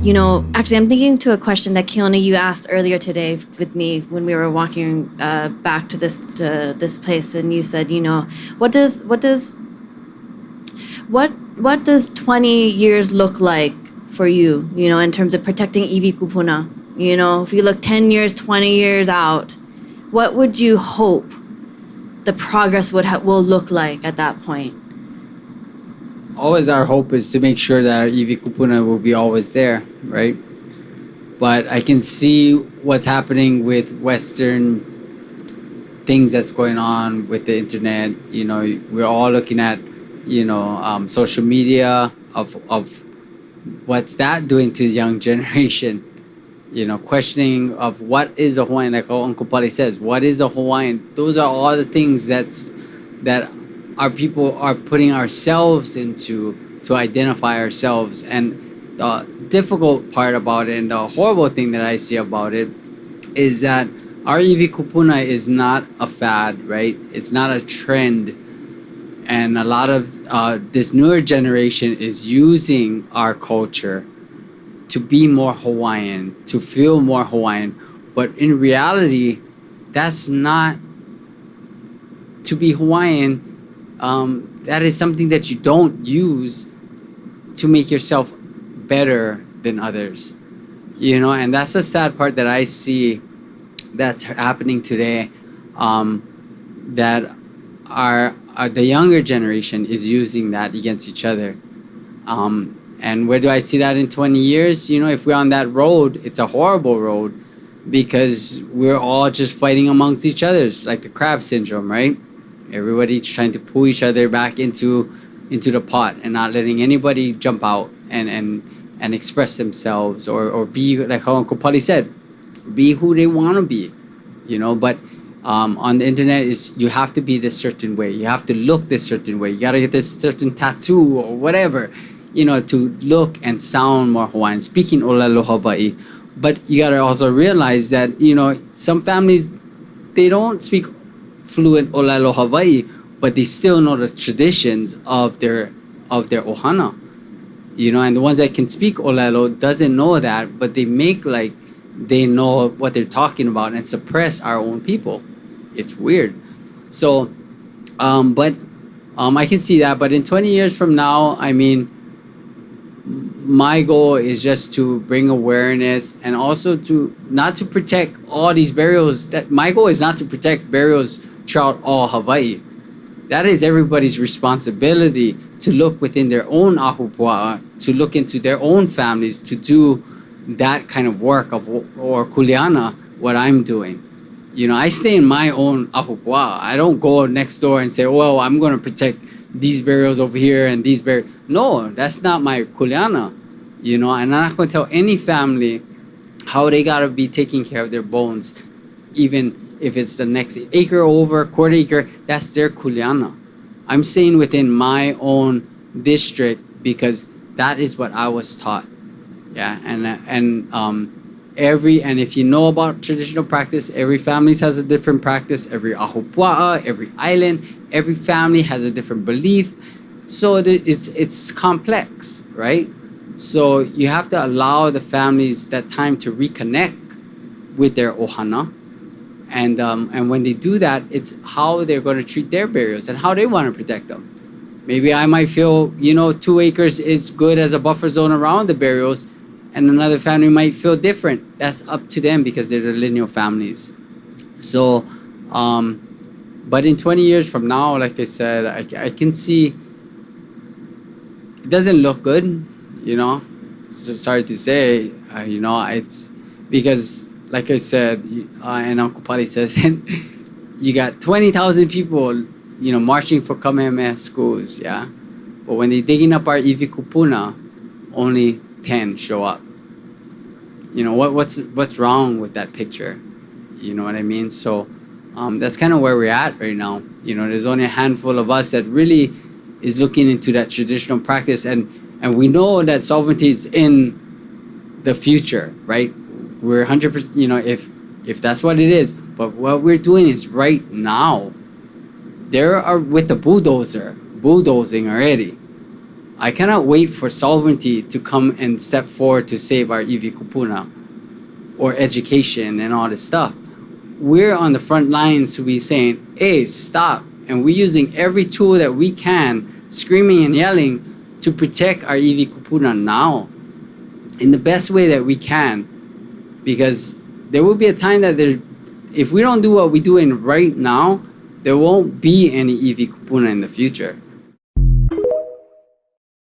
Actually, I'm thinking to a question that Keoni, you asked earlier today with me when we were walking back to this place, and you said, what does what does 20 years look like for you? In terms of protecting iwi kupuna. If you look 10 years, 20 years out, what would you hope the progress will look like at that point? Always our hope is to make sure that our iwi kupuna will be always there, right? But I can see what's happening with Western things that's going on with the internet. We're all looking at, social media of what's that doing to the young generation. Questioning of what is a Hawaiian, like how Uncle Pali says, what is a Hawaiian? Those are all the things that our people are putting ourselves into to identify ourselves. And the difficult part about it and the horrible thing that I see about it is that our iwi kupuna is not a fad, right? It's not a trend. And a lot of this newer generation is using our culture to be more Hawaiian, to feel more Hawaiian. But in reality, that's not to be Hawaiian. That is something that you don't use to make yourself better than others. And that's the sad part that I see that's happening today, that the younger generation is using that against each other. And where do I see that in 20 years? If we're on that road, it's a horrible road because we're all just fighting amongst each other. It's like the crab syndrome, right? Everybody's trying to pull each other back into the pot and not letting anybody jump out and express themselves or be, like how Uncle Pali said, be who they want to be, But on the internet, you have to be this certain way. You have to look this certain way. You got to get this certain tattoo or whatever, to look and sound more Hawaiian, speaking Olelo Hawaii. But you got to also realize that, some families, they don't speak fluent Olelo Hawaii, but they still know the traditions of their ohana. And the ones that can speak Olelo doesn't know that, but they make like they know what they're talking about and suppress our own people. It's weird. So, but I can see that. But in 20 years from now, I mean, my goal is just to bring awareness and also to not to protect all these burials. That my goal is not to protect burials throughout all Hawaii. That is everybody's responsibility to look within their own ahupua'a, to look into their own families, to do that kind of work or kuleana, what I'm doing. I stay in my own ahupua'a. I don't go next door and say, well, I'm going to protect these burials over here and these burials. No, that's not my kuleana. And I'm not going to tell any family how they got to be taking care of their bones, even if it's the next acre over, quarter acre, that's their kuleana. I'm staying within my own district because that is what I was taught. Yeah, and if you know about traditional practice, every family has a different practice. Every ahupua'a, every island, every family has a different belief. So it's complex, right? So you have to allow the families that time to reconnect with their ohana. And when they do that, it's how they're going to treat their burials and how they want to protect them. Maybe I might feel, 2 acres is good as a buffer zone around the burials, and another family might feel different. That's up to them because they're the lineal families. So, but in 20 years from now, like I said, I can see it doesn't look good, So sorry to say, it's because, like I said, and Uncle Pali says, you got 20,000 people, marching for Kamehameha schools, yeah? But when they're digging up our iwi kupuna, only 10 show up. What's wrong with that picture? You know what I mean? So that's kind of where we're at right now. There's only a handful of us that really is looking into that traditional practice, and we know that sovereignty is in the future, right? We're 100%, if that's what it is. But what we're doing is right now. There are with the bulldozing already. I cannot wait for sovereignty to come and step forward to save our iwi kupuna or education and all this stuff. We're on the front lines to be saying, hey, stop. And we're using every tool that we can, screaming and yelling, to protect our iwi kupuna now in the best way that we can. Because there will be a time that if we don't do what we're doing right now, there won't be any iwi kupuna in the future.